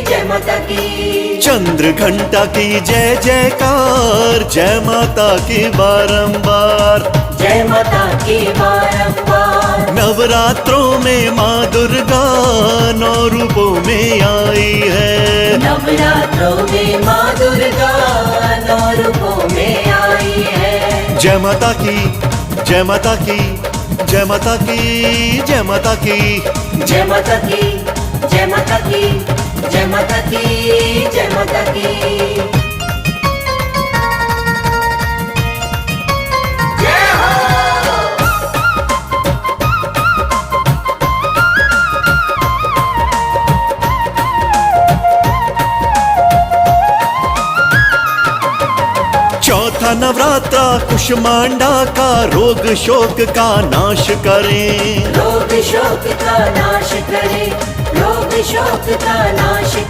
जय माता की। चंद्र घंटा की जय जयकार, जय माता की बारंबार, जय माता की बारंबार। नवरात्रों में माँ दुर्गा 9 रूपों में आई है। नवरात्रों में माँ दुर्गा 9 रूपों में आई है। जय माता की, जय माता की, जय माता की, जय माता की, जय माता की, जय माता की, जय माता की, जय माता की। चौथा नवरात्रा कुष्मांडा का रोग शोक का नाश करें। रोग शोक का नाश करे, रोग शोक का नाश